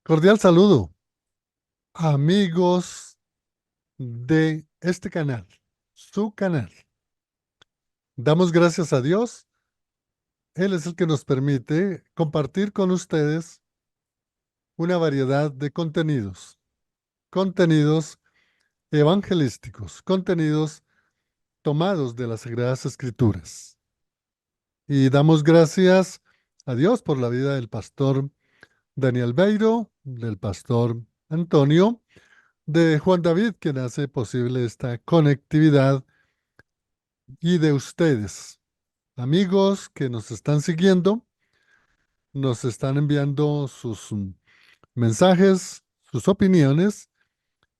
Cordial saludo, amigos de este canal, su canal. Damos gracias a Dios. Él es el que nos permite compartir con ustedes una variedad de contenidos, contenidos evangelísticos, contenidos tomados de las Sagradas Escrituras. Y damos gracias a Dios por la vida del pastor Daniel Beiro, del pastor Antonio, de Juan David, quien hace posible esta conectividad, y de ustedes, amigos que nos están siguiendo, nos están enviando sus mensajes, sus opiniones,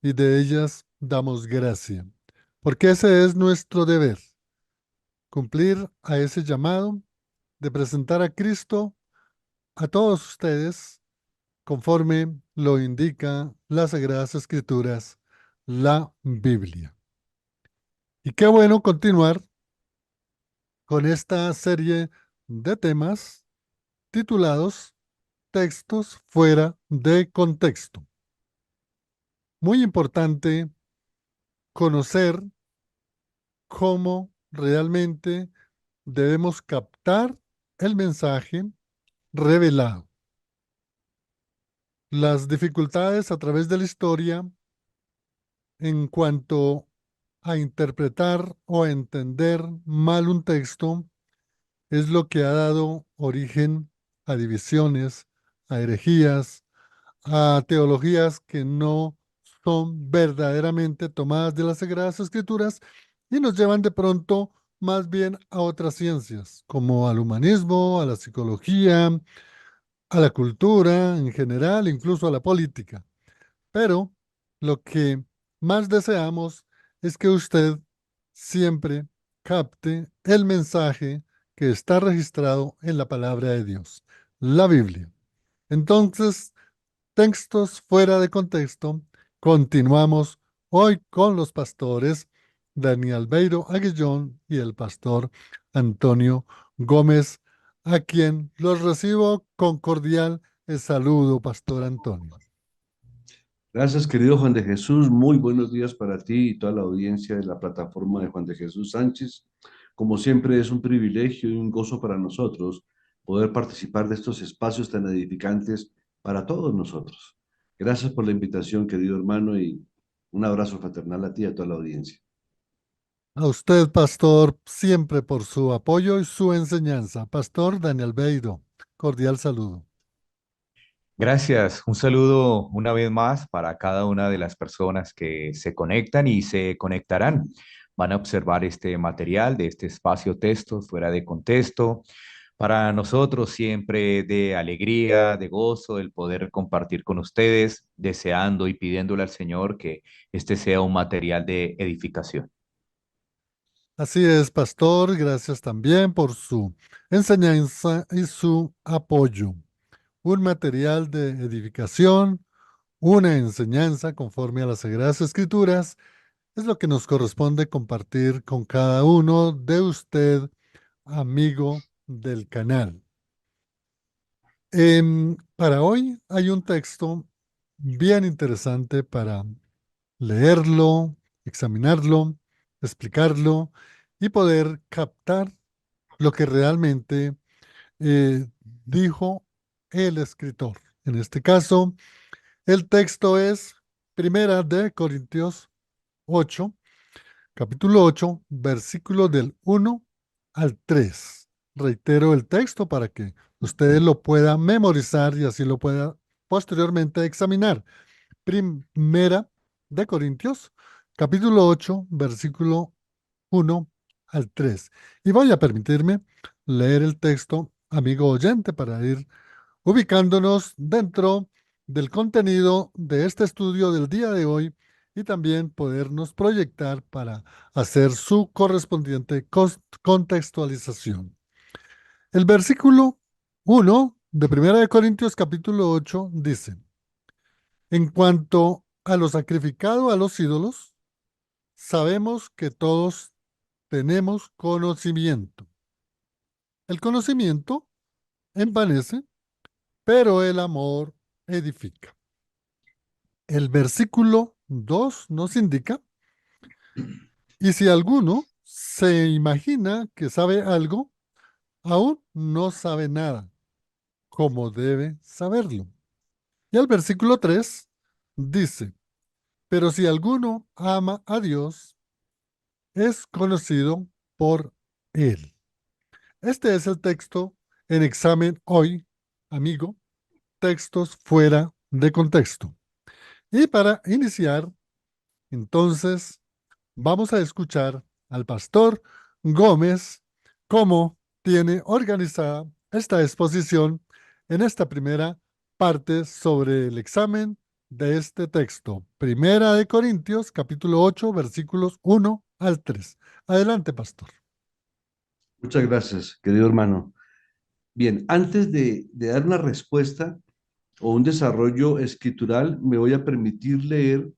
y de ellas damos gracia, porque ese es nuestro deber, cumplir a ese llamado de presentar a Cristo a todos ustedes conforme lo indica las Sagradas Escrituras, la Biblia. Y qué bueno continuar con esta serie de temas titulados Textos fuera de contexto. Muy importante conocer cómo realmente debemos captar el mensaje revelado. Las dificultades a través de la historia en cuanto a interpretar o a entender mal un texto es lo que ha dado origen a divisiones, a herejías, a teologías que no son verdaderamente tomadas de las Sagradas Escrituras y nos llevan de pronto más bien a otras ciencias, como al humanismo, a la psicología, a la cultura en general, incluso a la política. Pero lo que más deseamos es que usted siempre capte el mensaje que está registrado en la palabra de Dios, la Biblia. Entonces, textos fuera de contexto, continuamos hoy con los pastores Daniel Beiro Aguillón y el pastor Antonio Gómez, a quien los recibo con cordial saludo, pastor Antonio. Gracias, querido Juan de Jesús. Muy buenos días para ti y toda la audiencia de la plataforma de Juan de Jesús Sánchez. Como siempre, es un privilegio y un gozo para nosotros poder participar de estos espacios tan edificantes para todos nosotros. Gracias por la invitación, querido hermano, y un abrazo fraternal a ti y a toda la audiencia. A usted, pastor, siempre por su apoyo y su enseñanza. Pastor Daniel Beiro, cordial saludo. Gracias. Un saludo una vez más para cada una de las personas que se conectan y se conectarán. Van a observar este material de este espacio textos fuera de contexto. Para nosotros siempre de alegría, de gozo, el poder compartir con ustedes, deseando y pidiéndole al Señor que este sea un material de edificación. Así es, pastor, gracias también por su enseñanza y su apoyo. Un material de edificación, una enseñanza conforme a las Sagradas Escrituras, es lo que nos corresponde compartir con cada uno de usted, amigo del canal. Para hoy hay un texto bien interesante para leerlo, examinarlo, explicarlo y poder captar lo que realmente eh, dijo el escritor. En este caso, el texto es Primera de Corintios 8, capítulo 8, versículo del 1 al 3. Reitero el texto para que ustedes lo puedan memorizar y así lo puedan posteriormente examinar. Primera de Corintios, capítulo 8, versículo 1 al 3. Y voy a permitirme leer el texto, amigo oyente, para ir ubicándonos dentro del contenido de este estudio del día de hoy y también podernos proyectar para hacer su correspondiente contextualización. El versículo 1 de Primera de Corintios capítulo 8 dice: En cuanto a lo sacrificado a los ídolos, sabemos que todos tenemos conocimiento. El conocimiento envanece, pero el amor edifica. El versículo 2 nos indica, y si alguno se imagina que sabe algo, aún no sabe nada, como debe saberlo. Y el versículo 3 dice, pero si alguno ama a Dios, es conocido por él. Este es el texto en examen hoy, amigo, textos fuera de contexto. Y para iniciar, entonces, vamos a escuchar al pastor Gómez cómo tiene organizada esta exposición en esta primera parte sobre el examen de este texto. Primera de Corintios, capítulo 8, versículos 1 al 3. Adelante, pastor. Muchas gracias, querido hermano. Bien, antes de dar una respuesta o un desarrollo escritural, me voy a permitir leer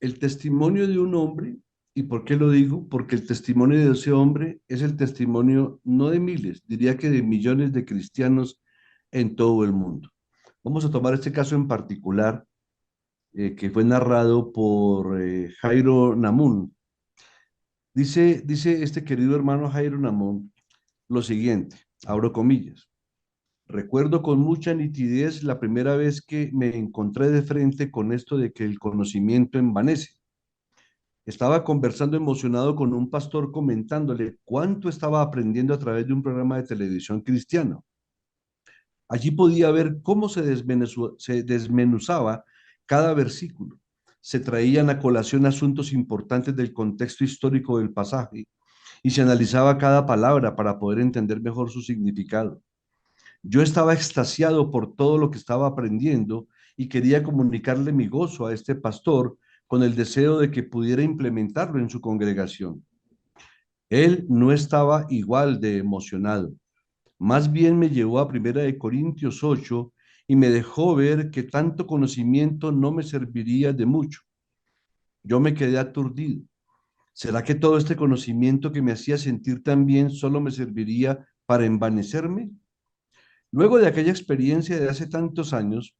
el testimonio de un hombre. ¿Y por qué lo digo? Porque el testimonio de ese hombre es el testimonio no de miles, diría que de millones de cristianos en todo el mundo. Vamos a tomar este caso en particular, que fue narrado por Jairo Namun. Dice este querido hermano Jairo Namun lo siguiente, abro comillas. Recuerdo con mucha nitidez la primera vez que me encontré de frente con esto de que el conocimiento envanece. Estaba conversando emocionado con un pastor comentándole cuánto estaba aprendiendo a través de un programa de televisión cristiano. Allí podía ver cómo se desmenuzaba cada versículo. Se traían a colación asuntos importantes del contexto histórico del pasaje y se analizaba cada palabra para poder entender mejor su significado. Yo estaba extasiado por todo lo que estaba aprendiendo y quería comunicarle mi gozo a este pastor con el deseo de que pudiera implementarlo en su congregación. Él no estaba igual de emocionado. Más bien me llevó a Primera de Corintios 8 y me dejó ver que tanto conocimiento no me serviría de mucho. Yo me quedé aturdido. ¿Será que todo este conocimiento que me hacía sentir tan bien solo me serviría para envanecerme? Luego de aquella experiencia de hace tantos años,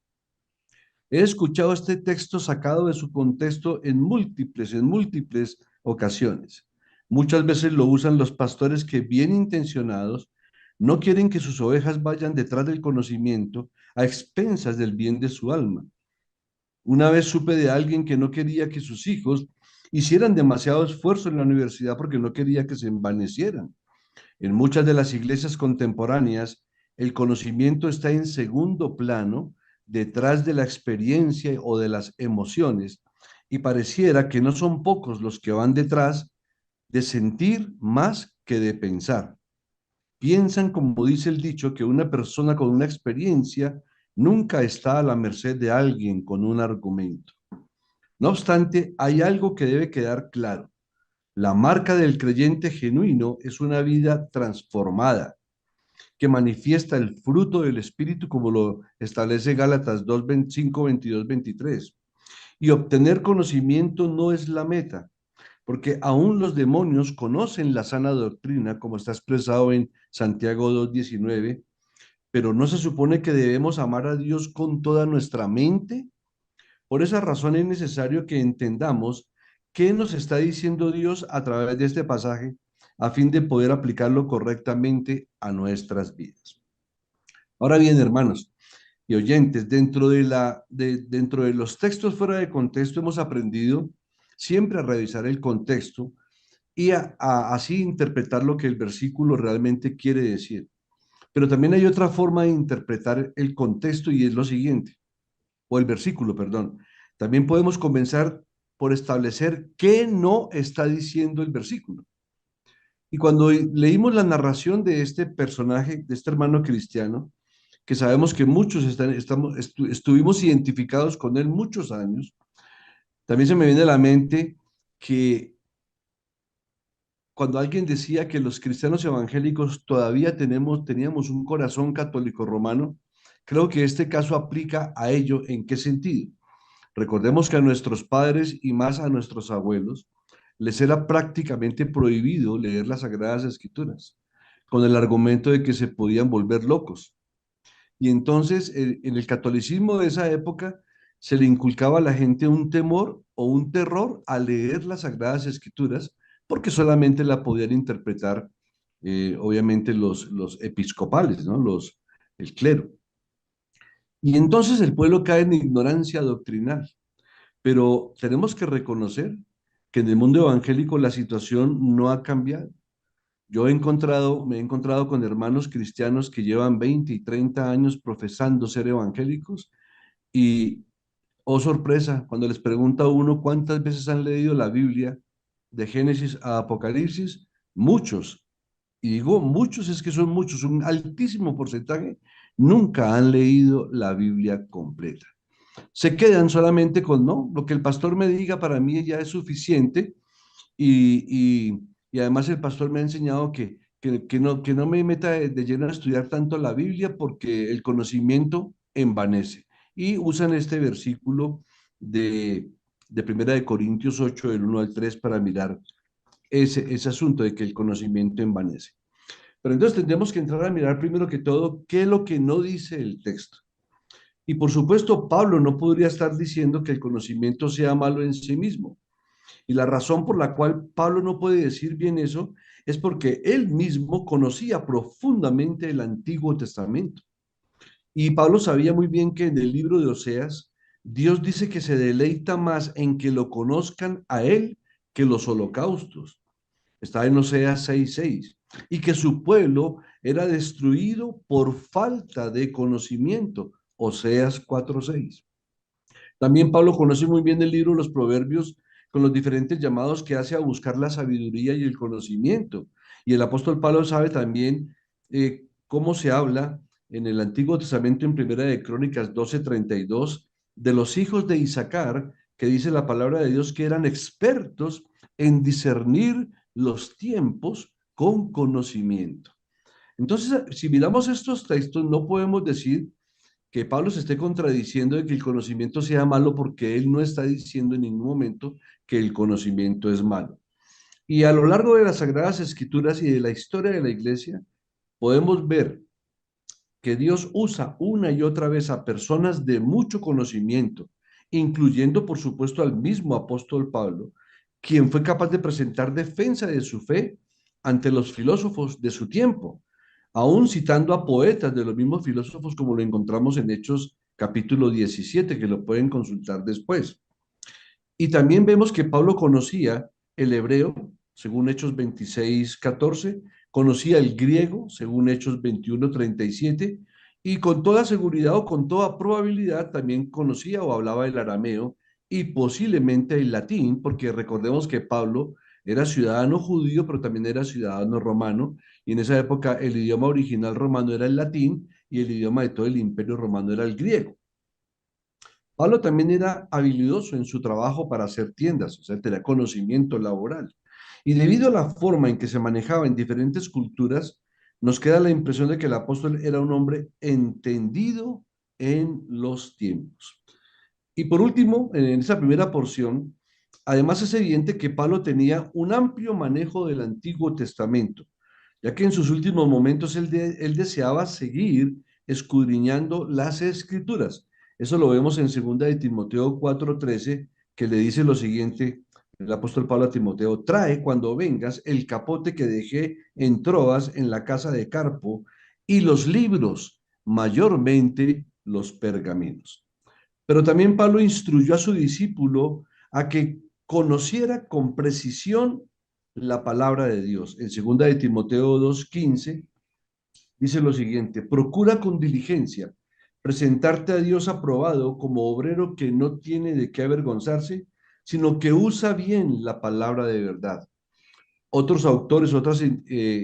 he escuchado este texto sacado de su contexto en múltiples ocasiones. Muchas veces lo usan los pastores que, bien intencionados, no quieren que sus ovejas vayan detrás del conocimiento a expensas del bien de su alma. Una vez supe de alguien que no quería que sus hijos hicieran demasiado esfuerzo en la universidad porque no quería que se envanecieran. En muchas de las iglesias contemporáneas, el conocimiento está en segundo plano, detrás de la experiencia o de las emociones, y pareciera que no son pocos los que van detrás de sentir más que de pensar. Piensan, como dice el dicho, que una persona con una experiencia nunca está a la merced de alguien con un argumento. No obstante, hay algo que debe quedar claro. La marca del creyente genuino es una vida transformada, que manifiesta el fruto del Espíritu como lo establece Gálatas 2, 25, 22, 23. Y obtener conocimiento no es la meta, porque aún los demonios conocen la sana doctrina, como está expresado en Santiago 2, 19, pero no se supone que debemos amar a Dios con toda nuestra mente. Por esa razón es necesario que entendamos qué nos está diciendo Dios a través de este pasaje a fin de poder aplicarlo correctamente a nuestras vidas. Ahora bien, hermanos y oyentes, dentro de los textos fuera de contexto hemos aprendido siempre a revisar el contexto y a así interpretar lo que el versículo realmente quiere decir. Pero también hay otra forma de interpretar el contexto y es lo siguiente, o el versículo, perdón. También podemos comenzar por establecer qué no está diciendo el versículo. Y cuando leímos la narración de este personaje, de este hermano cristiano, que sabemos que muchos estuvimos identificados con él muchos años, también se me viene a la mente que cuando alguien decía que los cristianos evangélicos todavía teníamos un corazón católico romano, creo que este caso aplica a ello. ¿En qué sentido? Recordemos que a nuestros padres y más a nuestros abuelos les era prácticamente prohibido leer las Sagradas Escrituras, con el argumento de que se podían volver locos. Y entonces en el catolicismo de esa época se le inculcaba a la gente un temor o un terror a leer las Sagradas Escrituras porque solamente la podían interpretar obviamente los episcopales, ¿no? El clero. Y entonces el pueblo cae en ignorancia doctrinal. Pero tenemos que reconocer que en el mundo evangélico la situación no ha cambiado. Me he encontrado con hermanos cristianos que llevan 20 y 30 años profesando ser evangélicos y, oh sorpresa, cuando les pregunta a uno cuántas veces han leído la Biblia de Génesis a Apocalipsis, muchos, y digo muchos, es que son muchos, un altísimo porcentaje, nunca han leído la Biblia completa. Se quedan solamente con, no, lo que el pastor me diga para mí ya es suficiente y además el pastor me ha enseñado que no me meta de lleno a estudiar tanto la Biblia porque el conocimiento envanece. Y usan este versículo de, de Primera de Corintios 8, del 1 al 3, para mirar ese asunto de que el conocimiento envanece. Pero entonces tendremos que entrar a mirar primero que todo qué es lo que no dice el texto. Y por supuesto, Pablo no podría estar diciendo que el conocimiento sea malo en sí mismo. Y la razón por la cual Pablo no puede decir bien eso es porque él mismo conocía profundamente el Antiguo Testamento. Y Pablo sabía muy bien que en el libro de Oseas, Dios dice que se deleita más en que lo conozcan a él que los holocaustos. Está en Oseas 6:6. Y que su pueblo era destruido por falta de conocimiento. Oseas 4:6. También Pablo conoce muy bien el libro de los Proverbios con los diferentes llamados que hace a buscar la sabiduría y el conocimiento. Y el apóstol Pablo sabe también cómo se habla en el Antiguo Testamento en Primera de Crónicas 12:32 de los hijos de Isaacar, que dice la palabra de Dios que eran expertos en discernir los tiempos con conocimiento. Entonces, si miramos estos textos, no podemos decir que Pablo se esté contradiciendo de que el conocimiento sea malo porque él no está diciendo en ningún momento que el conocimiento es malo. Y a lo largo de las Sagradas Escrituras y de la historia de la iglesia, podemos ver que Dios usa una y otra vez a personas de mucho conocimiento, incluyendo por supuesto al mismo apóstol Pablo, quien fue capaz de presentar defensa de su fe ante los filósofos de su tiempo, aún citando a poetas de los mismos filósofos como lo encontramos en Hechos capítulo 17, que lo pueden consultar después. Y también vemos que Pablo conocía el hebreo, según Hechos 26:14, conocía el griego, según Hechos 21:37, y con toda seguridad o con toda probabilidad también conocía o hablaba el arameo y posiblemente el latín, porque recordemos que Pablo era ciudadano judío, pero también era ciudadano romano, y en esa época el idioma original romano era el latín y el idioma de todo el imperio romano era el griego. Pablo también era habilidoso en su trabajo para hacer tiendas, o sea, tenía conocimiento laboral. Y debido a la forma en que se manejaba en diferentes culturas, nos queda la impresión de que el apóstol era un hombre entendido en los tiempos. Y por último, en esa primera porción, además es evidente que Pablo tenía un amplio manejo del Antiguo Testamento, ya que en sus últimos momentos él deseaba seguir escudriñando las Escrituras. Eso lo vemos en 2 de Timoteo 4:13, que le dice lo siguiente, el apóstol Pablo a Timoteo: trae cuando vengas el capote que dejé en Troas en la casa de Carpo y los libros, mayormente los pergaminos. Pero también Pablo instruyó a su discípulo a que conociera con precisión la palabra de Dios. En 2 de Timoteo 2:15 dice lo siguiente: procura con diligencia presentarte a Dios aprobado como obrero que no tiene de qué avergonzarse, sino que usa bien la palabra de verdad. Otros autores, otras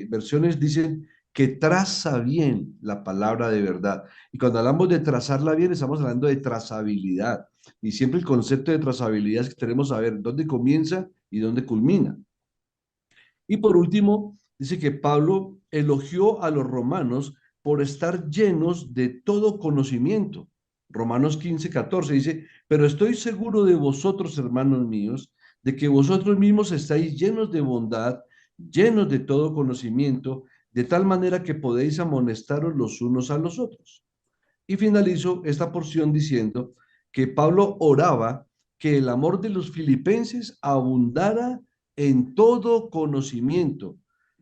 versiones dicen que traza bien la palabra de verdad. Y cuando hablamos de trazarla bien, estamos hablando de trazabilidad. Y siempre el concepto de trazabilidad es que tenemos que saber dónde comienza y dónde culmina. Y por último, dice que Pablo elogió a los romanos por estar llenos de todo conocimiento. Romanos 15:14 dice: pero estoy seguro de vosotros, hermanos míos, de que vosotros mismos estáis llenos de bondad, llenos de todo conocimiento, de tal manera que podéis amonestaros los unos a los otros. Y finalizo esta porción diciendo que Pablo oraba que el amor de los filipenses abundara en todo conocimiento.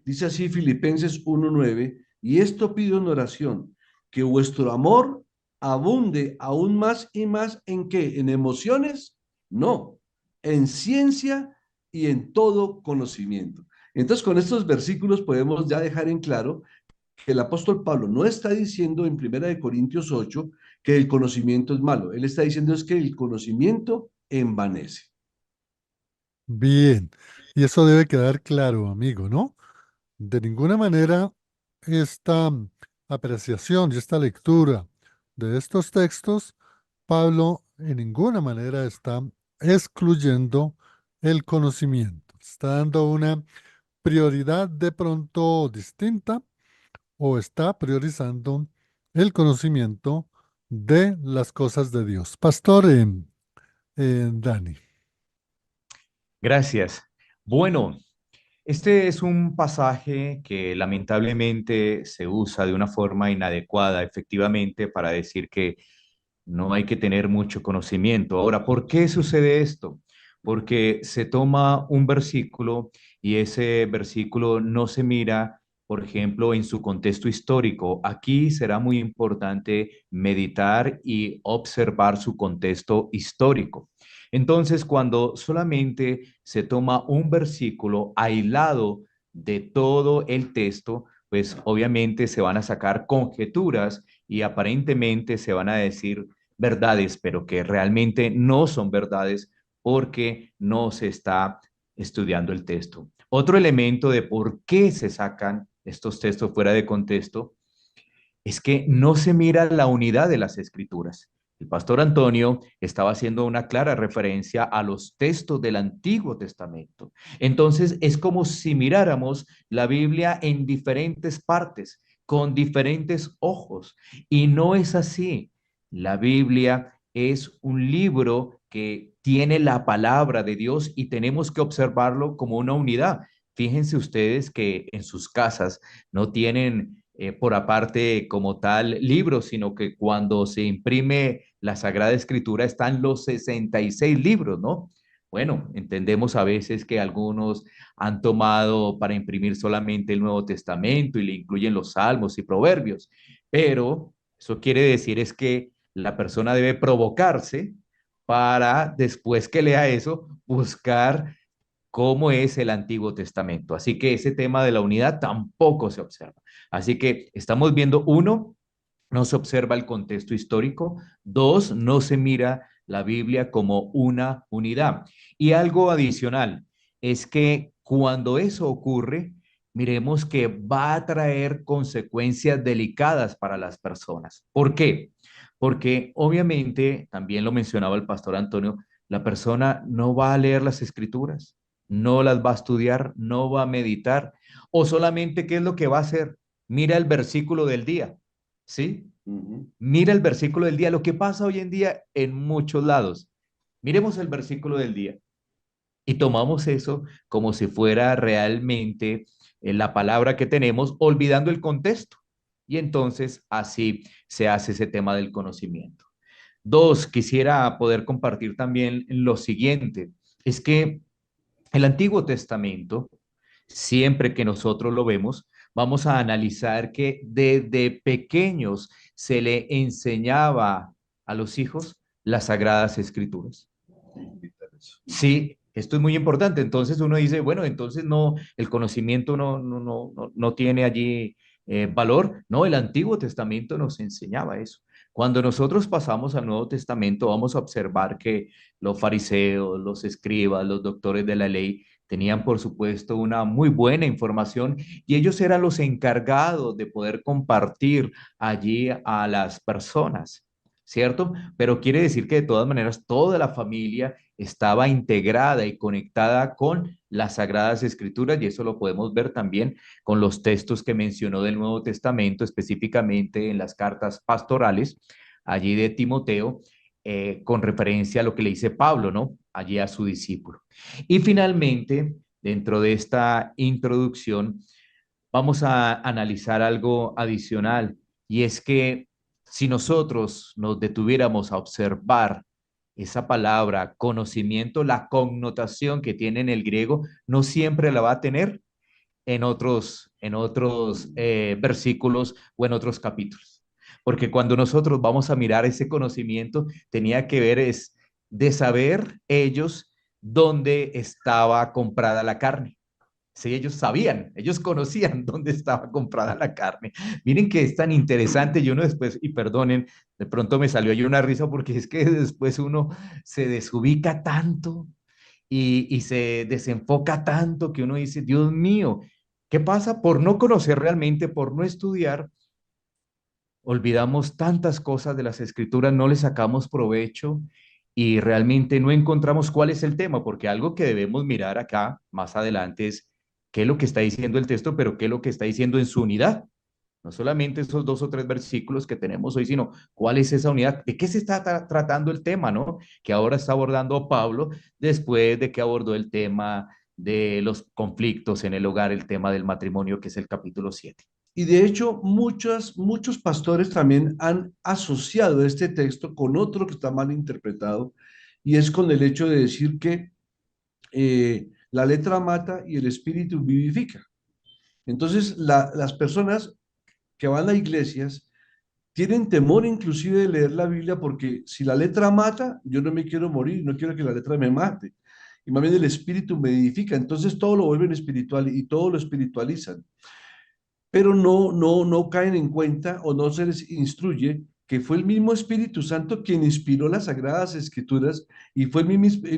Dice así Filipenses 1:9, y esto pido en oración, que vuestro amor abunde aún más y más ¿en qué? ¿En emociones? No, en ciencia y en todo conocimiento. Entonces, con estos versículos podemos ya dejar en claro que el apóstol Pablo no está diciendo en 1 Corintios 8 que el conocimiento es malo. Él está diciendo es que el conocimiento envanece. Bien, y eso debe quedar claro, amigo, ¿no? De ninguna manera esta apreciación y esta lectura de estos textos, Pablo en ninguna manera está excluyendo el conocimiento. Está dando una prioridad de pronto distinta o está priorizando el conocimiento de las cosas de Dios. Pastor Dani. Gracias. Bueno, este es un pasaje que lamentablemente se usa de una forma inadecuada, efectivamente, para decir que no hay que tener mucho conocimiento. Ahora, ¿por qué sucede esto? Porque se toma un versículo y ese versículo no se mira, por ejemplo, en su contexto histórico. Aquí será muy importante meditar y observar su contexto histórico. Entonces, cuando solamente se toma un versículo aislado de todo el texto, pues obviamente se van a sacar conjeturas y aparentemente se van a decir verdades, pero que realmente no son verdades porque no se está estudiando el texto. Otro elemento de por qué se sacan estos textos fuera de contexto es que no se mira la unidad de las escrituras. El pastor Antonio estaba haciendo una clara referencia a los textos del Antiguo Testamento. Entonces es como si miráramos la Biblia en diferentes partes, con diferentes ojos. Y no es así. La Biblia es un libro que tiene la palabra de Dios y tenemos que observarlo como una unidad. Fíjense ustedes que en sus casas no tienen por aparte como tal libros, sino que cuando se imprime la Sagrada Escritura están los 66 libros, ¿no? Bueno, entendemos a veces que algunos han tomado para imprimir solamente el Nuevo Testamento y le incluyen los Salmos y Proverbios, pero eso quiere decir es que la persona debe provocarse para después que lea eso, buscar cómo es el Antiguo Testamento. Así que ese tema de la unidad tampoco se observa. Así que estamos viendo, uno, no se observa el contexto histórico, dos, no se mira la Biblia como una unidad. Y algo adicional es que cuando eso ocurre, miremos que va a traer consecuencias delicadas para las personas. ¿Por qué? Porque obviamente, también lo mencionaba el pastor Antonio, la persona no va a leer las escrituras, no las va a estudiar, no va a meditar, o solamente qué es lo que va a hacer. Mira el versículo del día, ¿sí? Mira el versículo del día, lo que pasa hoy en día en muchos lados. Miremos el versículo del día y tomamos eso como si fuera realmente la palabra que tenemos, olvidando el contexto. Y entonces así se hace ese tema del conocimiento. Dos, quisiera poder compartir también lo siguiente, es que el Antiguo Testamento, siempre que nosotros lo vemos, vamos a analizar que desde pequeños se le enseñaba a los hijos las sagradas escrituras. Sí, esto es muy importante. Entonces uno dice, bueno, entonces no, el conocimiento no tiene allí valor. No, el Antiguo Testamento nos enseñaba eso. Cuando nosotros pasamos al Nuevo Testamento, vamos a observar que los fariseos, los escribas, los doctores de la ley tenían, por supuesto, una muy buena información y ellos eran los encargados de poder compartir allí a las personas, ¿cierto? Pero quiere decir que de todas maneras toda la familia estaba integrada y conectada con las Sagradas Escrituras y eso lo podemos ver también con los textos que mencionó del Nuevo Testamento, específicamente en las cartas pastorales, allí de Timoteo, con referencia a lo que le dice Pablo, ¿no? Allí a su discípulo. Y finalmente, dentro de esta introducción, vamos a analizar algo adicional y es que Si nosotros nos detuviéramos a observar esa palabra conocimiento, la connotación que tiene en el griego, no siempre la va a tener en otros versículos o en otros capítulos. Porque cuando nosotros vamos a mirar ese conocimiento, tenía que ver es de saber ellos dónde estaba comprada la carne. Sí, ellos sabían, ellos conocían dónde estaba comprada la carne. Miren que es tan interesante, y uno después, y perdonen, de pronto me salió ahí una risa porque es que después uno se desubica tanto y se desenfoca tanto que uno dice, Dios mío, ¿qué pasa? Por no conocer realmente, por no estudiar, olvidamos tantas cosas de las escrituras, no le sacamos provecho y realmente no encontramos cuál es el tema, porque algo que debemos mirar acá más adelante es qué es lo que está diciendo el texto, pero qué es lo que está diciendo en su unidad. No solamente esos 2 o 3 versículos que tenemos hoy, sino cuál es esa unidad, de qué se está tratando el tema, ¿no? Que ahora está abordando Pablo después de que abordó el tema de los conflictos en el hogar, el tema del matrimonio, que es el capítulo 7. Y de hecho, muchos pastores también han asociado este texto con otro que está mal interpretado, y es con el hecho de decir que la letra mata y el espíritu vivifica. Entonces, las personas que van a iglesias tienen temor inclusive de leer la Biblia porque si la letra mata, yo no me quiero morir, no quiero que la letra me mate. Y más bien el espíritu me edifica. Entonces todo lo vuelven espiritual y todo lo espiritualizan, pero no caen en cuenta o no se les instruye que fue el mismo Espíritu Santo quien inspiró las Sagradas Escrituras y fue el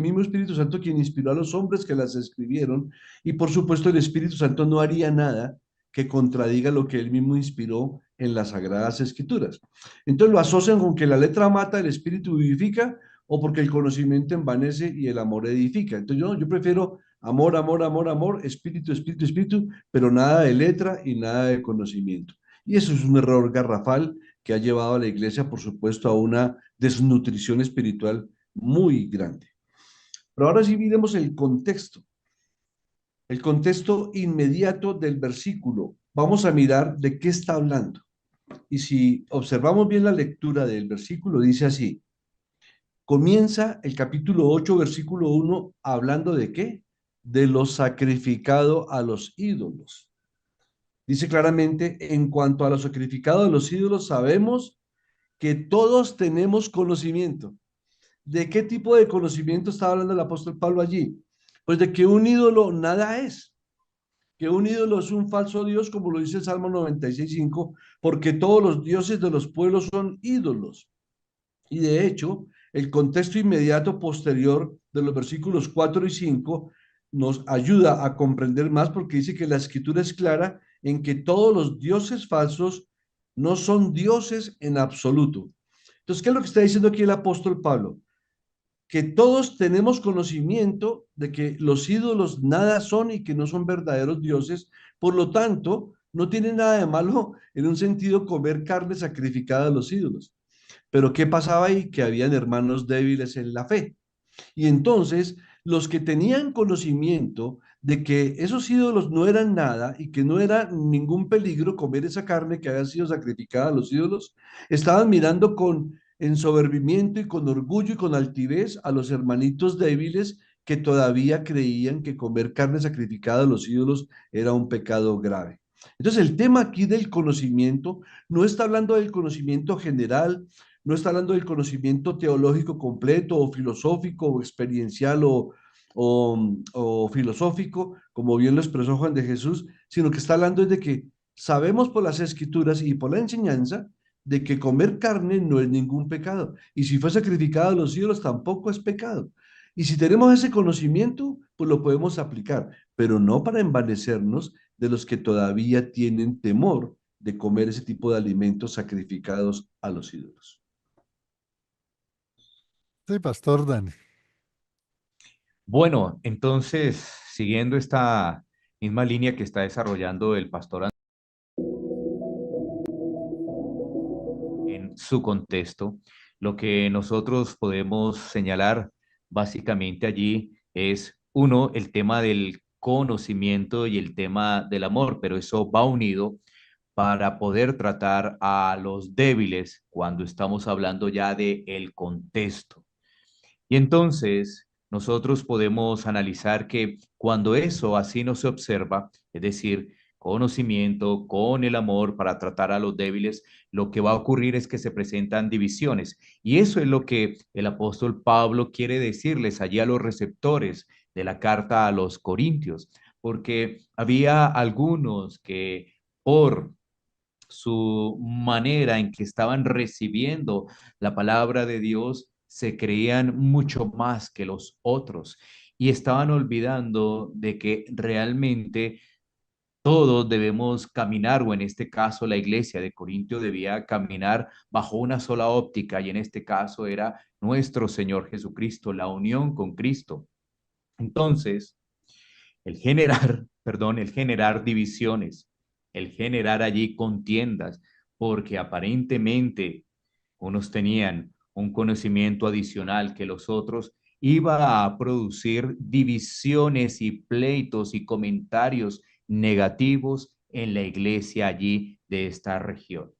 mismo Espíritu Santo quien inspiró a los hombres que las escribieron, y por supuesto el Espíritu Santo no haría nada que contradiga lo que él mismo inspiró en las Sagradas Escrituras. Entonces lo asocian con que la letra mata, el Espíritu vivifica, o porque el conocimiento envanece y el amor edifica. Entonces yo prefiero amor, amor, amor, amor, espíritu, espíritu, espíritu, pero nada de letra y nada de conocimiento. Y eso es un error garrafal que ha llevado a la iglesia, por supuesto, a una desnutrición espiritual muy grande. Pero ahora sí miremos el contexto inmediato del versículo. Vamos a mirar de qué está hablando. Y si observamos bien la lectura del versículo, dice así: comienza el capítulo 8, versículo 1, hablando de qué? De lo sacrificado a los ídolos. Dice claramente, en cuanto a lo sacrificado a los ídolos, sabemos que todos tenemos conocimiento. ¿De qué tipo de conocimiento está hablando el apóstol Pablo allí? Pues de que un ídolo nada es, que un ídolo es un falso Dios, como lo dice el Salmo 96:5, porque todos los dioses de los pueblos son ídolos. Y de hecho, el contexto inmediato posterior de los versículos 4 y 5 nos ayuda a comprender más, porque dice que la escritura es clara en que todos los dioses falsos no son dioses en absoluto. Entonces, ¿qué es lo que está diciendo aquí el apóstol Pablo? Que todos tenemos conocimiento de que los ídolos nada son y que no son verdaderos dioses, por lo tanto, no tiene nada de malo en un sentido comer carne sacrificada a los ídolos. Pero ¿qué pasaba ahí? Que habían hermanos débiles en la fe. Y entonces los que tenían conocimiento de que esos ídolos no eran nada y que no era ningún peligro comer esa carne que había sido sacrificada a los ídolos, estaban mirando con ensoberbimiento y con orgullo y con altivez a los hermanitos débiles que todavía creían que comer carne sacrificada a los ídolos era un pecado grave. Entonces el tema aquí del conocimiento no está hablando del conocimiento general, no está hablando del conocimiento teológico completo o filosófico o experiencial o filosófico, como bien lo expresó Juan de Jesús, sino que está hablando de que sabemos por las escrituras y por la enseñanza de que comer carne no es ningún pecado. Y si fue sacrificado a los ídolos tampoco es pecado. Y si tenemos ese conocimiento, pues lo podemos aplicar, pero no para envanecernos de los que todavía tienen temor de comer ese tipo de alimentos sacrificados a los ídolos. Sí, Pastor Dani. Bueno, entonces, siguiendo esta misma línea que está desarrollando el pastor en su contexto, lo que nosotros podemos señalar básicamente allí es, uno, el tema del conocimiento y el tema del amor, pero eso va unido para poder tratar a los débiles cuando estamos hablando ya de el contexto. Y entonces nosotros podemos analizar que cuando eso así no se observa, es decir, conocimiento, con el amor para tratar a los débiles, lo que va a ocurrir es que se presentan divisiones. Y eso es lo que el apóstol Pablo quiere decirles allí a los receptores de la carta a los Corintios, porque había algunos que por su manera en que estaban recibiendo la palabra de Dios, se creían mucho más que los otros y estaban olvidando de que realmente todos debemos caminar, o en este caso la iglesia de Corintio debía caminar bajo una sola óptica, y en este caso era nuestro Señor Jesucristo, la unión con Cristo. Entonces, el generar, perdón, el generar divisiones, el generar allí contiendas, porque aparentemente unos tenían un conocimiento adicional que los otros, iba a producir divisiones y pleitos y comentarios negativos en la iglesia allí de esta región.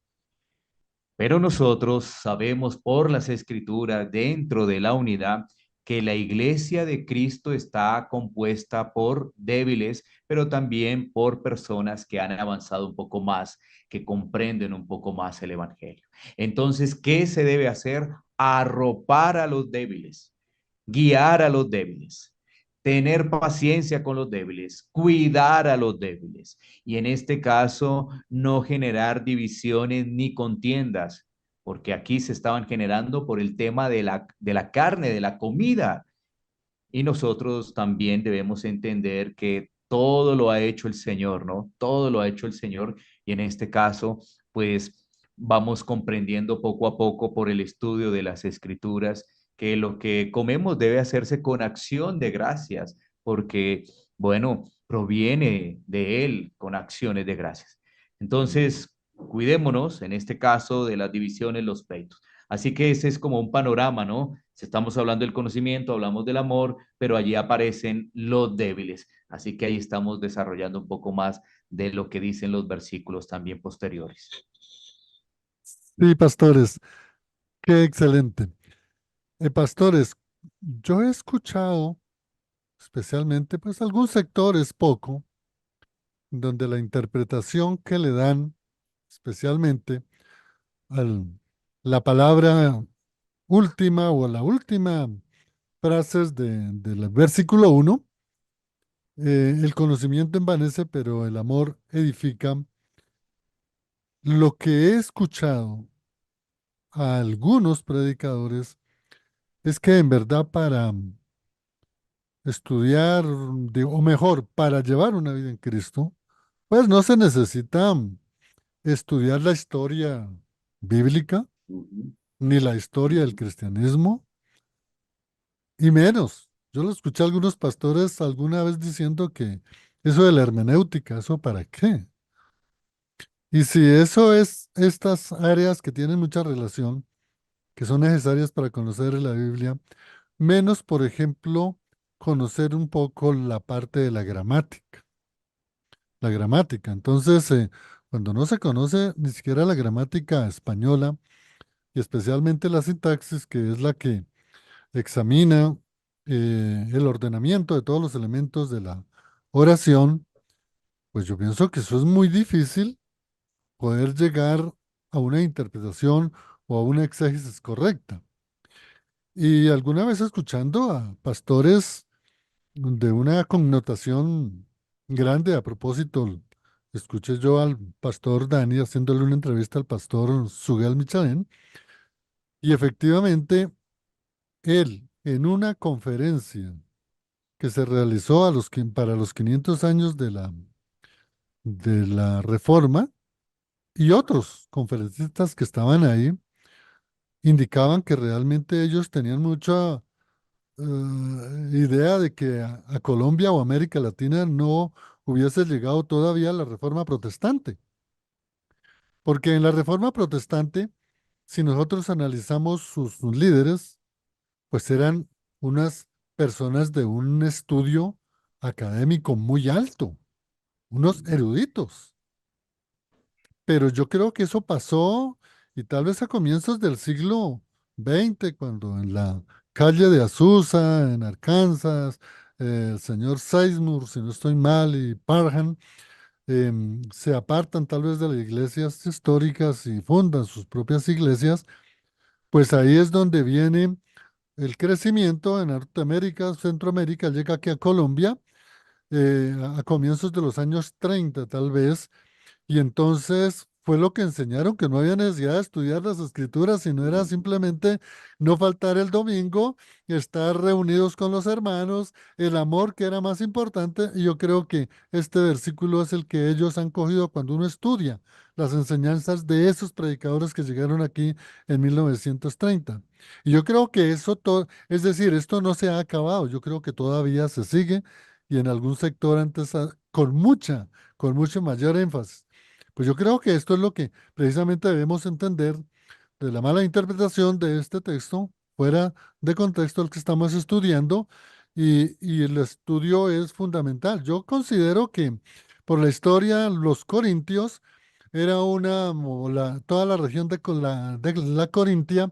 Pero nosotros sabemos por las escrituras dentro de la unidad que la iglesia de Cristo está compuesta por débiles, pero también por personas que han avanzado un poco más, que comprenden un poco más el Evangelio. Entonces, ¿qué se debe hacer? Arropar a los débiles, guiar a los débiles, tener paciencia con los débiles, cuidar a los débiles. Y en este caso, no generar divisiones ni contiendas, porque aquí se estaban generando por el tema de la carne, de la comida. Y nosotros también debemos entender que todo lo ha hecho el Señor, ¿no? Todo lo ha hecho el Señor. Y en este caso, pues vamos comprendiendo poco a poco por el estudio de las Escrituras que lo que comemos debe hacerse con acción de gracias, porque, bueno, proviene de Él con acciones de gracias. Entonces, cuidémonos, en este caso, de las divisiones, los pleitos. Así que ese es como un panorama, ¿no? Si estamos hablando del conocimiento, hablamos del amor, pero allí aparecen los débiles. Así que ahí estamos desarrollando un poco más de lo que dicen los versículos también posteriores. Sí, pastores, qué excelente. Pastores, yo he escuchado, especialmente, pues algún sector es poco, donde la interpretación que le dan, especialmente a la palabra última o a la última frases del versículo 1, el conocimiento envanece, pero el amor edifica. Lo que he escuchado a algunos predicadores es que en verdad para estudiar, o mejor, para llevar una vida en Cristo, pues no se necesita estudiar la historia bíblica, Ujú. ni la historia del cristianismo, y menos. Yo lo escuché a algunos pastores alguna vez diciendo que eso de la hermenéutica, ¿eso para qué? Y si eso es estas áreas que tienen mucha relación, que son necesarias para conocer la Biblia, menos, por ejemplo, conocer un poco la parte de la gramática. La gramática. Entonces, cuando no se conoce ni siquiera la gramática española, y especialmente la sintaxis, que es la que examina el ordenamiento de todos los elementos de la oración, pues yo pienso que eso es muy difícil poder llegar a una interpretación o a una exégesis correcta. Y alguna vez escuchando a pastores de una connotación grande, a propósito, escuché yo al pastor Dani haciéndole una entrevista al pastor Sugal Michalén, y efectivamente él, en una conferencia que se realizó para los 500 años de la Reforma, y otros conferencistas que estaban ahí, indicaban que realmente ellos tenían mucha idea de que a Colombia o América Latina no hubiese llegado todavía la Reforma Protestante. Porque en la Reforma Protestante, si nosotros analizamos sus líderes, pues eran unas personas de un estudio académico muy alto, unos eruditos. pero yo creo que eso pasó y tal vez a comienzos del siglo XX, cuando en la calle de Azusa, en Arkansas, el señor Sizemore, si no estoy mal, y Parham, se apartan tal vez de las iglesias históricas y fundan sus propias iglesias, pues ahí es donde viene el crecimiento en Norteamérica, Centroamérica, llega aquí a Colombia a comienzos de los años 30 tal vez, y entonces fue lo que enseñaron, que no había necesidad de estudiar las escrituras, sino era simplemente no faltar el domingo, estar reunidos con los hermanos, el amor que era más importante. Y yo creo que este versículo es el que ellos han cogido cuando uno estudia las enseñanzas de esos predicadores que llegaron aquí en 1930. Y yo creo que eso todo, es decir, esto no se ha acabado, yo creo que todavía se sigue y en algún sector antes con mucho mayor énfasis. Pues yo creo que esto es lo que precisamente debemos entender de la mala interpretación de este texto, fuera de contexto el que estamos estudiando, y el estudio es fundamental. Yo considero que por la historia, los corintios era toda la región de la Corintia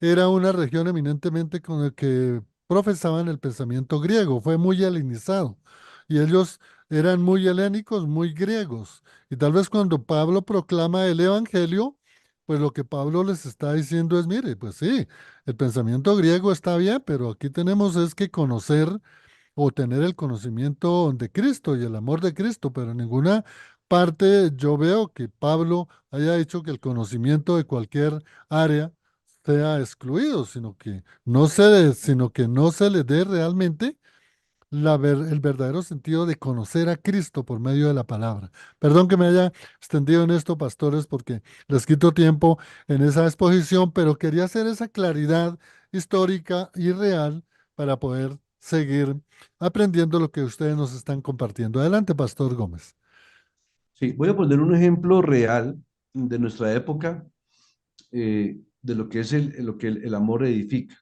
era una región eminentemente con el que profesaban el pensamiento griego, fue muy helenizado y ellos eran muy helénicos, muy griegos. Y tal vez cuando Pablo proclama el Evangelio, pues lo que Pablo les está diciendo es, mire, pues sí, el pensamiento griego está bien, pero aquí tenemos es que conocer o tener el conocimiento de Cristo y el amor de Cristo, pero en ninguna parte yo veo que Pablo haya dicho que el conocimiento de cualquier área sea excluido, sino que no se le dé realmente el verdadero sentido de conocer a Cristo por medio de la palabra. Perdón que me haya extendido en esto, pastores, porque les quito tiempo en esa exposición, pero quería hacer esa claridad histórica y real para poder seguir aprendiendo lo que ustedes nos están compartiendo. Adelante, Pastor Gómez. Sí, voy a poner un ejemplo real de nuestra época, de lo que es el amor edifica.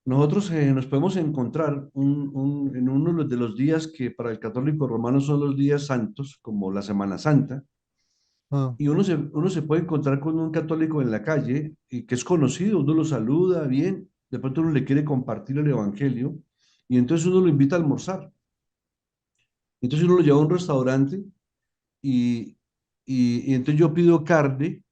Nosotros nos podemos encontrar en uno de los días que para el católico romano son los días santos, como la Semana Santa, Ah, y uno se puede encontrar con un católico en la calle y que es conocido, uno lo saluda bien, de pronto uno le quiere compartir el evangelio, y entonces uno lo invita a almorzar. Entonces uno lo lleva a un restaurante y, y entonces yo pido carne.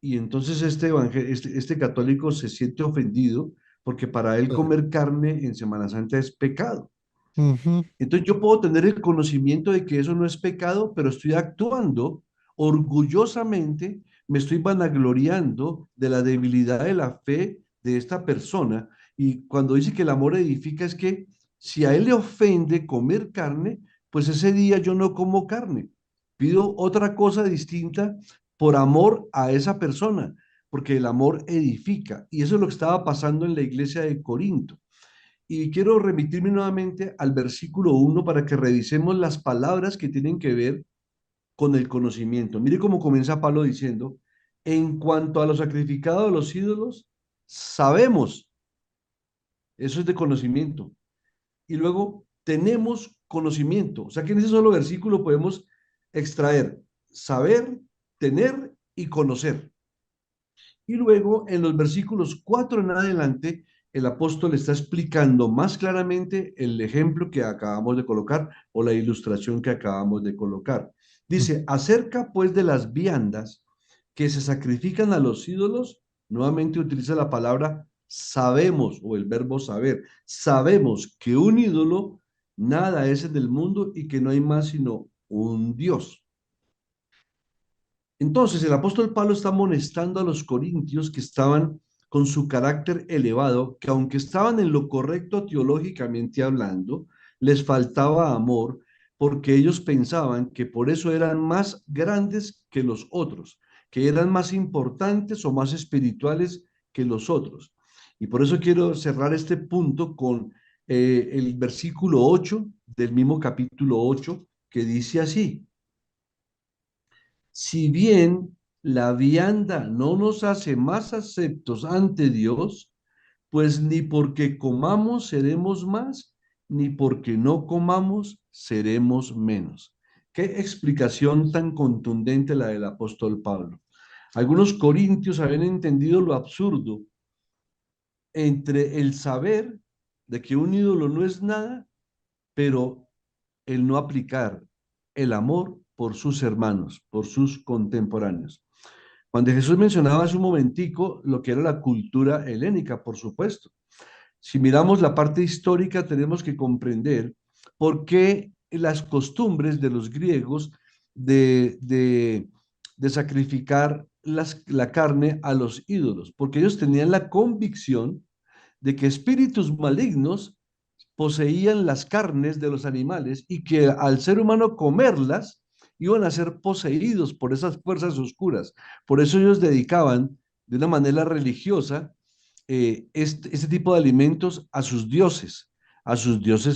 Y entonces este católico se siente ofendido porque para él sí. comer carne en Semana Santa es pecado. Ujú, Entonces yo puedo tener el conocimiento de que eso no es pecado, pero estoy actuando orgullosamente, me estoy vanagloriando de la debilidad de la fe de esta persona. Y cuando dice que el amor edifica es que si a él le ofende comer carne, pues ese día yo no como carne. Pido otra cosa distinta por amor a esa persona, porque el amor edifica. Y eso es lo que estaba pasando en la iglesia de Corinto. Y quiero remitirme nuevamente al versículo 1 para que revisemos las palabras que tienen que ver con el conocimiento. Mire cómo comienza Pablo diciendo, en cuanto a lo sacrificado a los ídolos, sabemos, eso es de conocimiento. Y luego tenemos conocimiento. O sea que en ese solo versículo podemos extraer saber, tener y conocer. Y luego en los versículos 4 en adelante, el apóstol está explicando más claramente el ejemplo que acabamos de colocar o la ilustración que acabamos de colocar. Dice, acerca pues de las viandas que se sacrifican a los ídolos, nuevamente utiliza la palabra sabemos o el verbo saber. Sabemos que un ídolo nada es en el mundo y que no hay más sino un Dios. Entonces, el apóstol Pablo está amonestando a los corintios que estaban con su carácter elevado, que aunque estaban en lo correcto teológicamente hablando, les faltaba amor porque ellos pensaban que por eso eran más grandes que los otros, que eran más importantes o más espirituales que los otros. Y por eso quiero cerrar este punto con el versículo 8 del mismo capítulo 8 que dice así. Si bien la vianda no nos hace más aceptos ante Dios, pues ni porque comamos seremos más, ni porque no comamos seremos menos. Qué explicación tan contundente la del apóstol Pablo. Algunos corintios habían entendido lo absurdo entre el saber de que un ídolo no es nada, pero el no aplicar el amor por sus hermanos, por sus contemporáneos. Cuando Jesús mencionaba hace un momentico lo que era la cultura helénica, por supuesto. Si miramos la parte histórica, tenemos que comprender por qué las costumbres de los griegos de sacrificar la carne a los ídolos, porque ellos tenían la convicción de que espíritus malignos poseían las carnes de los animales y que al ser humano comerlas iban a ser poseídos por esas fuerzas oscuras. Por eso ellos dedicaban de una manera religiosa este tipo de alimentos a sus dioses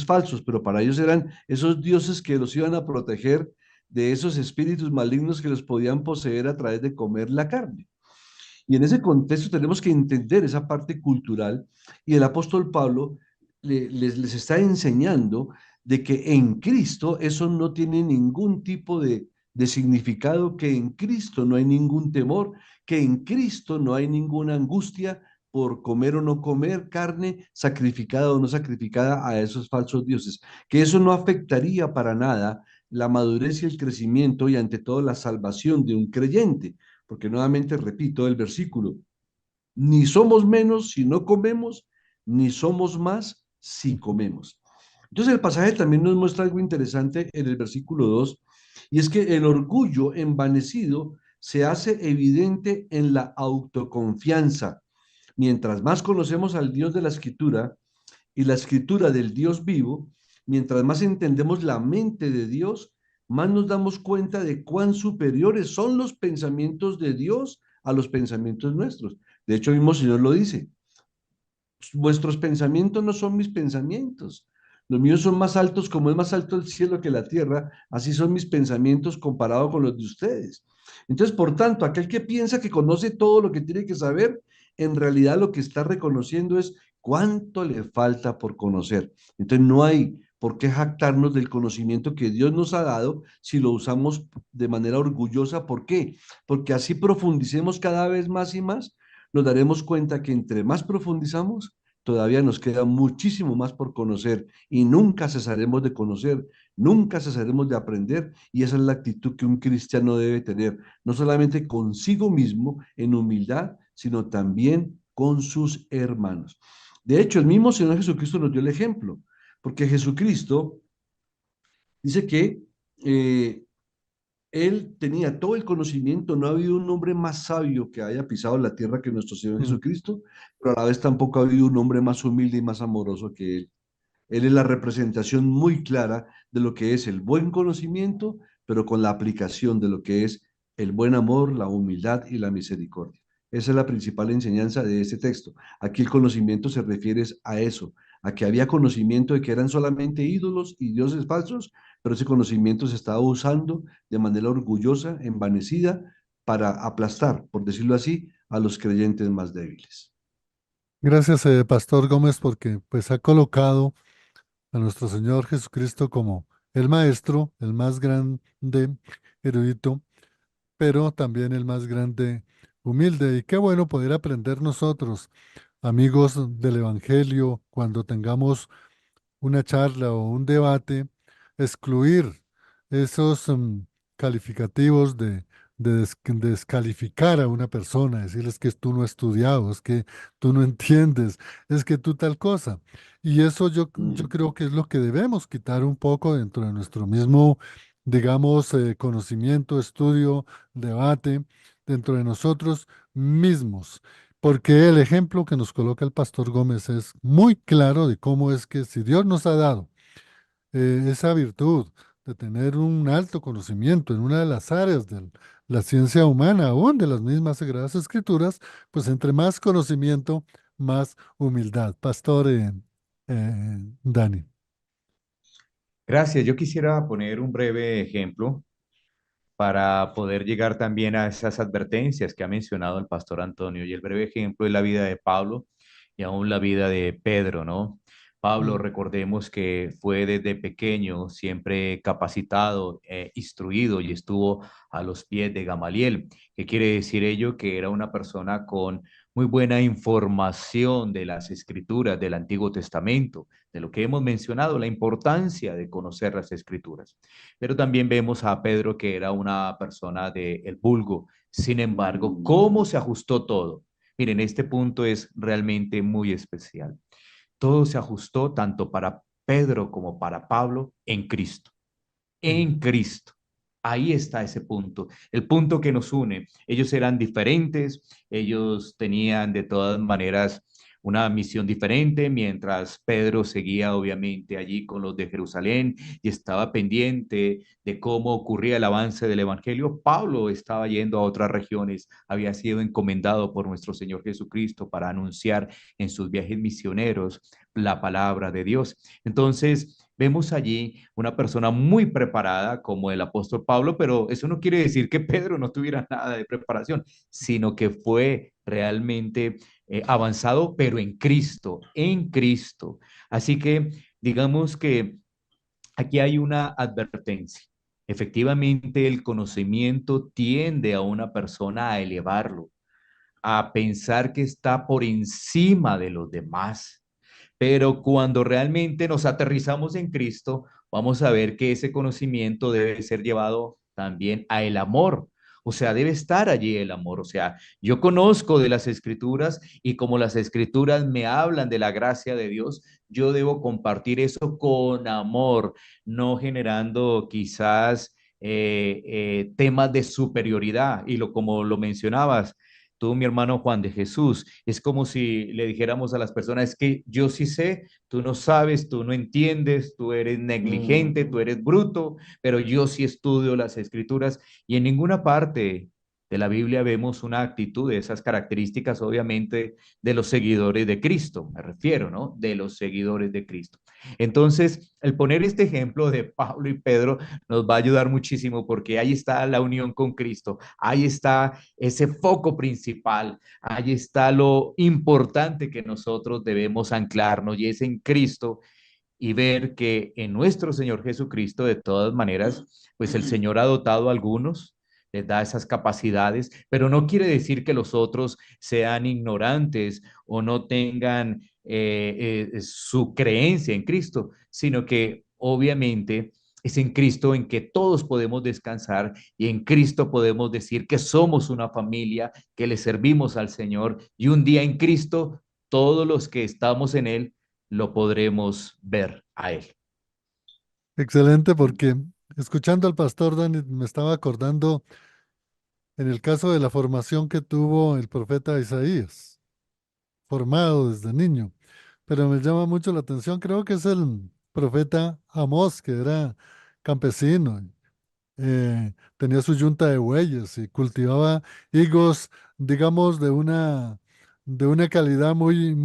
falsos, pero para ellos eran esos dioses que los iban a proteger de esos espíritus malignos que los podían poseer a través de comer la carne. Y en ese contexto tenemos que entender esa parte cultural y el apóstol Pablo les está enseñando de que en Cristo eso no tiene ningún tipo de significado, que en Cristo no hay ningún temor, que en Cristo no hay ninguna angustia por comer o no comer carne sacrificada o no sacrificada a esos falsos dioses, que eso no afectaría para nada la madurez y el crecimiento y ante todo la salvación de un creyente, porque nuevamente repito el versículo, ni somos menos si no comemos, ni somos más si comemos. Entonces el pasaje también nos muestra algo interesante en el versículo 2, y es que el orgullo envanecido se hace evidente en la autoconfianza. Mientras más conocemos al Dios de la Escritura y la Escritura del Dios vivo, mientras más entendemos la mente de Dios, más nos damos cuenta de cuán superiores son los pensamientos de Dios a los pensamientos nuestros. De hecho, el mismo Señor lo dice, vuestros pensamientos no son mis pensamientos. Los míos son más altos, como es más alto el cielo que la tierra, así son mis pensamientos comparados con los de ustedes. Entonces, por tanto, aquel que piensa que conoce todo lo que tiene que saber, en realidad lo que está reconociendo es cuánto le falta por conocer. Entonces, no hay por qué jactarnos del conocimiento que Dios nos ha dado si lo usamos de manera orgullosa. ¿Por qué? Porque así profundicemos cada vez más y más, nos daremos cuenta que entre más profundizamos, todavía nos queda muchísimo más por conocer y nunca cesaremos de conocer, nunca cesaremos de aprender, y esa es la actitud que un cristiano debe tener, no solamente consigo mismo en humildad, sino también con sus hermanos. De hecho, el mismo Señor Jesucristo nos dio el ejemplo, porque Jesucristo dice que él tenía todo el conocimiento, no ha habido un hombre más sabio que haya pisado la tierra que nuestro Señor Mm. Jesucristo, pero a la vez tampoco ha habido un hombre más humilde y más amoroso que él. Él es la representación muy clara de lo que es el buen conocimiento, pero con la aplicación de lo que es el buen amor, la humildad y la misericordia. Esa es la principal enseñanza de este texto. Aquí el conocimiento se refiere a eso, a que había conocimiento de que eran solamente ídolos y dioses falsos, pero ese conocimiento se estaba usando de manera orgullosa, envanecida, para aplastar, por decirlo así, a los creyentes más débiles. Gracias, Pastor Gómez, porque pues ha colocado a nuestro Señor Jesucristo como el Maestro, el más grande erudito, pero también el más grande humilde. Y qué bueno poder aprender nosotros, amigos del Evangelio, cuando tengamos una charla o un debate, excluir esos calificativos de descalificar a una persona, decirles que tú no has estudiado, es que tú no entiendes, es que tú tal cosa. Y eso yo Mm. creo que es lo que debemos quitar un poco dentro de nuestro mismo, digamos, conocimiento, estudio, debate, dentro de nosotros mismos. Porque el ejemplo que nos coloca el pastor Gómez es muy claro de cómo es que si Dios nos ha dado esa virtud de tener un alto conocimiento en una de las áreas de la ciencia humana, aún de las mismas Sagradas Escrituras, pues entre más conocimiento, más humildad. Pastor Dani. Gracias. Yo quisiera poner un breve ejemplo para poder llegar también a esas advertencias que ha mencionado el pastor Antonio. Y el breve ejemplo es la vida de Pablo y aún la vida de Pedro, ¿no? Pablo, Mm. recordemos que fue desde pequeño siempre capacitado, instruido y estuvo a los pies de Gamaliel. ¿Qué quiere decir ello? Que era una persona con muy buena información de las escrituras del Antiguo Testamento, de lo que hemos mencionado, la importancia de conocer las escrituras. Pero también vemos a Pedro que era una persona del vulgo. Sin embargo, ¿cómo se ajustó todo? Miren, este punto es realmente muy especial. Todo se ajustó tanto para Pedro como para Pablo en Cristo. Mm. En Cristo. Ahí está ese punto, el punto que nos une. Ellos eran diferentes, ellos tenían de todas maneras una misión diferente, mientras Pedro seguía obviamente allí con los de Jerusalén y estaba pendiente de cómo ocurría el avance del Evangelio. Pablo estaba yendo a otras regiones, había sido encomendado por nuestro Señor Jesucristo para anunciar en sus viajes misioneros la palabra de Dios. Entonces, vemos allí una persona muy preparada como el apóstol Pablo, pero eso no quiere decir que Pedro no tuviera nada de preparación, sino que fue realmente avanzado, pero en Cristo, en Cristo. Así que digamos que aquí hay una advertencia. Efectivamente, el conocimiento tiende a una persona a elevarlo, a pensar que está por encima de los demás. Pero cuando realmente nos aterrizamos en Cristo, vamos a ver que ese conocimiento debe ser llevado también a el amor. O sea, debe estar allí el amor. O sea, yo conozco de las escrituras y como las escrituras me hablan de la gracia de Dios, yo debo compartir eso con amor, no generando quizás temas de superioridad. Y como lo mencionabas, tú, mi hermano Juan de Jesús, es como si le dijéramos a las personas, es que yo sí sé, tú no sabes, tú no entiendes, tú eres negligente, tú eres bruto, pero yo sí estudio las escrituras y en ninguna parte de la Biblia vemos una actitud de esas características, obviamente, de los seguidores de Cristo, me refiero, ¿no? De los seguidores de Cristo. Entonces, el poner este ejemplo de Pablo y Pedro nos va a ayudar muchísimo porque ahí está la unión con Cristo, ahí está ese foco principal, ahí está lo importante que nosotros debemos anclarnos y es en Cristo y ver que en nuestro Señor Jesucristo, de todas maneras, pues el Señor ha dotado a algunos, les da esas capacidades, pero no quiere decir que los otros sean ignorantes o no tengan su creencia en Cristo, sino que obviamente es en Cristo en que todos podemos descansar y en Cristo podemos decir que somos una familia, que le servimos al Señor y un día en Cristo todos los que estamos en Él lo podremos ver a Él. Excelente, porque escuchando al pastor Dani me estaba acordando en el caso de la formación que tuvo el profeta Isaías, formado desde niño. Pero me llama mucho la atención, creo que es el profeta Amós, que era campesino, tenía su yunta de bueyes y cultivaba higos, digamos, de una calidad muy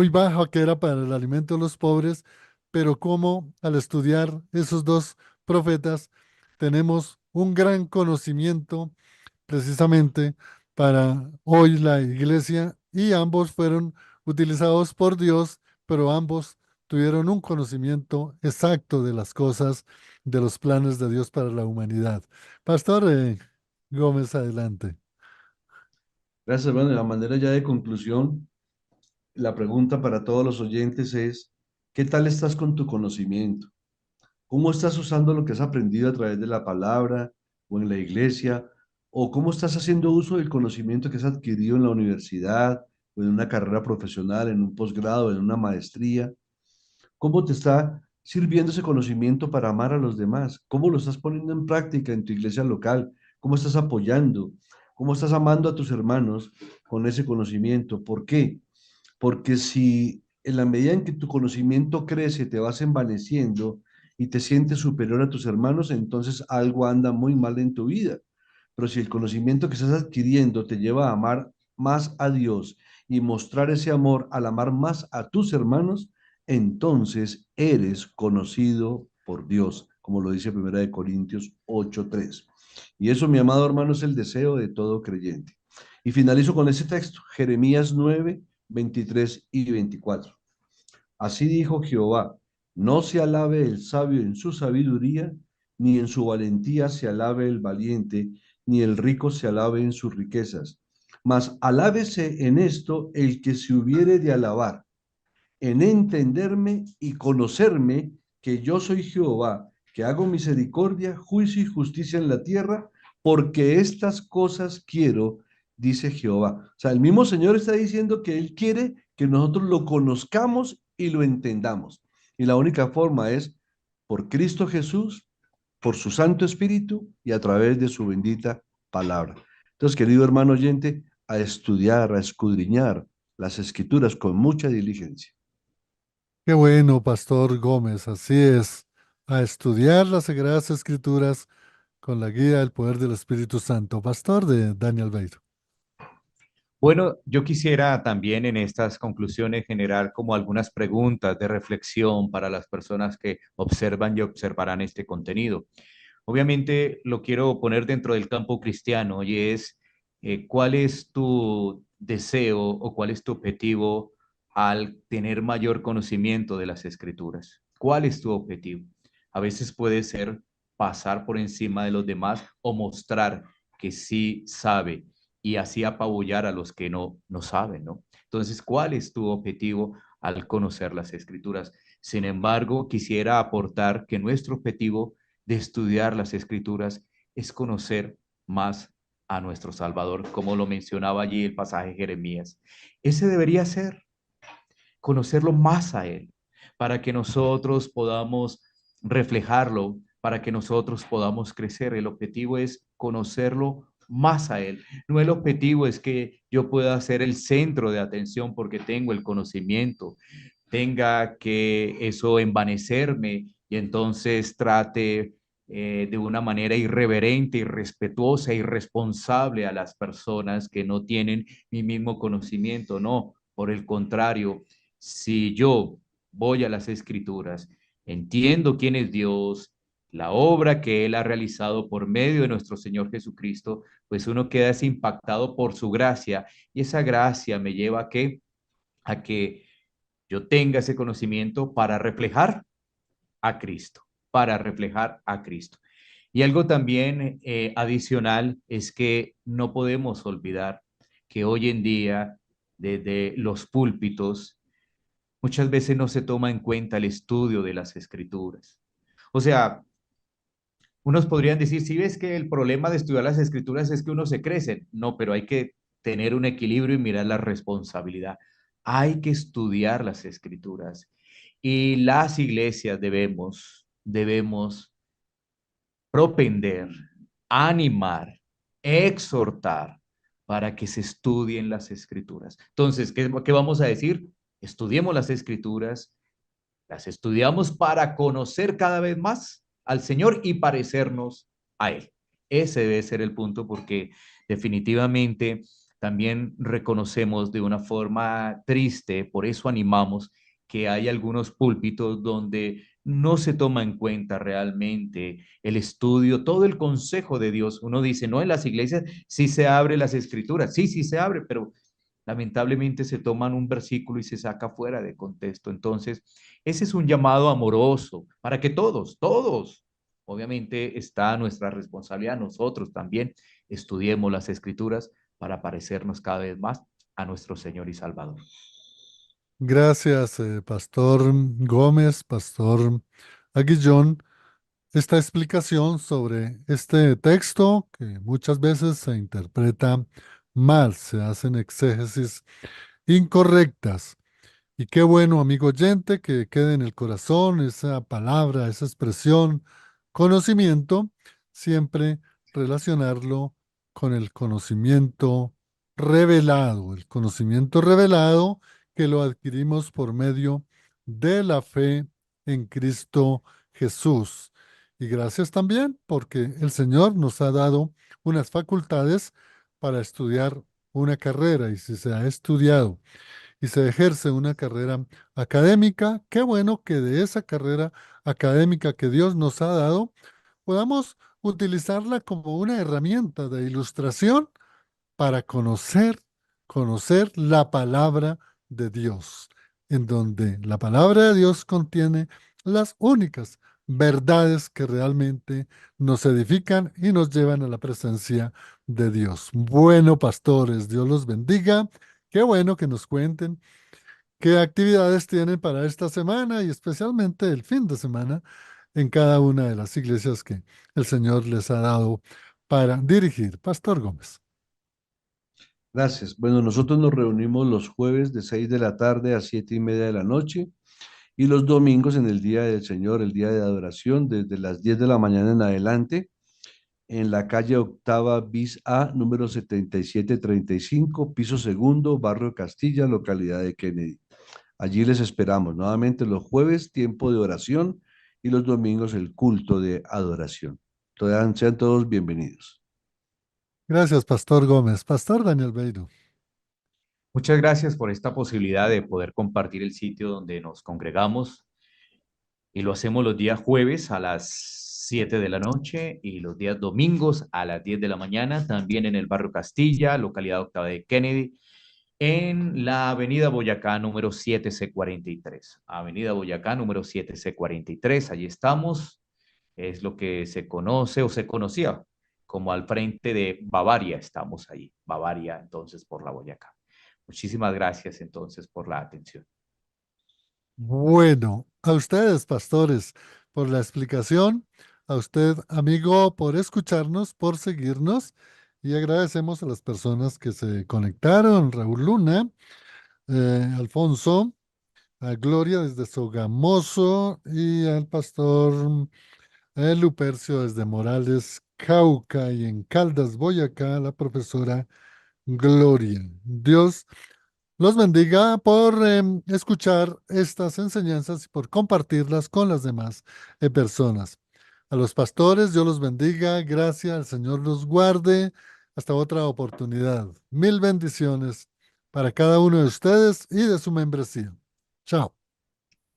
baja que era para el alimento de los pobres, pero como al estudiar esos dos profetas tenemos un gran conocimiento precisamente para hoy la iglesia y ambos fueron utilizados por Dios, pero ambos tuvieron un conocimiento exacto de las cosas, de los planes de Dios para la humanidad. Pastor Gómez, adelante. Gracias, hermano. De la manera ya de conclusión, la pregunta para todos los oyentes es, ¿qué tal estás con tu conocimiento? ¿Cómo estás usando lo que has aprendido a través de la palabra o en la iglesia? ¿O cómo estás haciendo uso del conocimiento que has adquirido en la universidad o en una carrera profesional, en un posgrado, en una maestría? ¿Cómo te está sirviendo ese conocimiento para amar a los demás? ¿Cómo lo estás poniendo en práctica en tu iglesia local? ¿Cómo estás apoyando? ¿Cómo estás amando a tus hermanos con ese conocimiento? ¿Por qué? Porque si en la medida en que tu conocimiento crece, te vas envaneciendo y te sientes superior a tus hermanos, entonces algo anda muy mal en tu vida. Pero si el conocimiento que estás adquiriendo te lleva a amar más a Dios y mostrar ese amor al amar más a tus hermanos, entonces eres conocido por Dios, como lo dice 1 Corintios 8:3. Y eso, mi amado hermano, es el deseo de todo creyente. Y finalizo con ese texto, Jeremías 9:23 y 24. Así dijo Jehová, no se alabe el sabio en su sabiduría, ni en su valentía se alabe el valiente, ni el rico se alabe en sus riquezas. Mas alábese en esto el que se hubiere de alabar, en entenderme y conocerme que yo soy Jehová, que hago misericordia, juicio y justicia en la tierra, porque estas cosas quiero, dice Jehová. O sea, el mismo Señor está diciendo que Él quiere que nosotros lo conozcamos y lo entendamos. Y la única forma es por Cristo Jesús, por su Santo Espíritu y a través de su bendita palabra. Entonces, querido hermano oyente, a estudiar, a escudriñar las escrituras con mucha diligencia. Qué bueno, Pastor Gómez, así es, a estudiar las Sagradas Escrituras con la guía del poder del Espíritu Santo. Pastor de Daniel Beiro. Bueno, yo quisiera también en estas conclusiones generar como algunas preguntas de reflexión para las personas que observan y observarán este contenido. Obviamente lo quiero poner dentro del campo cristiano y es ¿cuál es tu deseo o cuál es tu objetivo al tener mayor conocimiento de las escrituras? ¿Cuál es tu objetivo? A veces puede ser pasar por encima de los demás o mostrar que sí sabe y así apabullar a los que no saben, ¿no? Entonces, ¿cuál es tu objetivo al conocer las escrituras? Sin embargo, quisiera aportar que nuestro objetivo de estudiar las escrituras es conocer más a nuestro Salvador, como lo mencionaba allí el pasaje de Jeremías. Ese debería ser, conocerlo más a Él, para que nosotros podamos reflejarlo, para que nosotros podamos crecer. El objetivo es conocerlo más a Él. No, el objetivo es que yo pueda ser el centro de atención porque tengo el conocimiento, tenga que eso envanecerme y entonces trate de una manera irreverente, irrespetuosa, irresponsable a las personas que no tienen mi mismo conocimiento. No, por el contrario, si yo voy a las escrituras, entiendo quién es Dios, la obra que Él ha realizado por medio de nuestro Señor Jesucristo, pues uno queda impactado por su gracia y esa gracia me lleva a que yo tenga ese conocimiento para reflejar a Cristo, para reflejar a Cristo. Y algo también adicional es que no podemos olvidar que hoy en día, desde los púlpitos, muchas veces no se toma en cuenta el estudio de las escrituras. O sea, unos podrían decir, si ves que el problema de estudiar las escrituras es que uno se crece. No, pero hay que tener un equilibrio y mirar la responsabilidad. Hay que estudiar las escrituras. Y las iglesias debemos propender, animar, exhortar para que se estudien las escrituras. Entonces, ¿qué vamos a decir? Estudiemos las estudiamos para conocer cada vez más al Señor y parecernos a Él. Ese debe ser el punto porque definitivamente también reconocemos de una forma triste, por eso animamos que hay algunos púlpitos donde no se toma en cuenta realmente el estudio, todo el consejo de Dios. Uno dice, no, en las iglesias sí se abre las escrituras, sí se abre, pero lamentablemente se toman un versículo y se saca fuera de contexto. Entonces, ese es un llamado amoroso para que todos, obviamente está nuestra responsabilidad, nosotros también estudiemos las escrituras para parecernos cada vez más a nuestro Señor y Salvador. Gracias, Pastor Gómez, Pastor Aguillón. Esta explicación sobre este texto que muchas veces se interpreta mal, se hacen exégesis incorrectas. Y qué bueno, amigo oyente, que quede en el corazón esa palabra, esa expresión, conocimiento, siempre relacionarlo con el conocimiento revelado que lo adquirimos por medio de la fe en Cristo Jesús. Y gracias también porque el Señor nos ha dado unas facultades para estudiar una carrera y si se ha estudiado y se ejerce una carrera académica, qué bueno que de esa carrera académica que Dios nos ha dado, podamos utilizarla como una herramienta de ilustración para conocer la palabra de Dios. en donde la palabra de Dios contiene las únicas verdades que realmente nos edifican y nos llevan a la presencia de Dios. Bueno, pastores, Dios los bendiga. Qué bueno que nos cuenten qué actividades tienen para esta semana y especialmente el fin de semana en cada una de las iglesias que el Señor les ha dado para dirigir. Pastor Gómez. Gracias. Bueno, nosotros nos reunimos los jueves de 6 de la tarde a 7:30 de la noche y los domingos en el Día del Señor, el Día de Adoración, desde las 10 de la mañana en adelante, en la calle Octava bis A, número 7735, piso segundo, Barrio Castilla, localidad de Kennedy. Allí les esperamos nuevamente los jueves, tiempo de oración, y los domingos el culto de adoración. Sean todos bienvenidos. Gracias, Pastor Gómez. Pastor Daniel Beiro. Muchas gracias por esta posibilidad de poder compartir el sitio donde nos congregamos y lo hacemos los días jueves a las 7 de la noche y los días domingos a las 10 de la mañana, también en el barrio Castilla, localidad Octava de Kennedy, en la avenida Boyacá número 7C43. Avenida Boyacá número 7C43, allí estamos, es lo que se conoce o se conocía como al frente de Bavaria, estamos ahí, Bavaria entonces por la Boyacá. Muchísimas gracias entonces por la atención. Bueno, a ustedes, pastores, por la explicación, a usted, amigo, por escucharnos, por seguirnos, y agradecemos a las personas que se conectaron, Raúl Luna, Alfonso, a Gloria desde Sogamoso y al pastor Lupercio desde Morales, Cauca, y en Caldas, Boyacá, la profesora Gloria. Dios los bendiga por escuchar estas enseñanzas y por compartirlas con las demás personas. A los pastores, Dios los bendiga, gracias, el Señor los guarde. Hasta otra oportunidad. Mil bendiciones para cada uno de ustedes y de su membresía. Chao.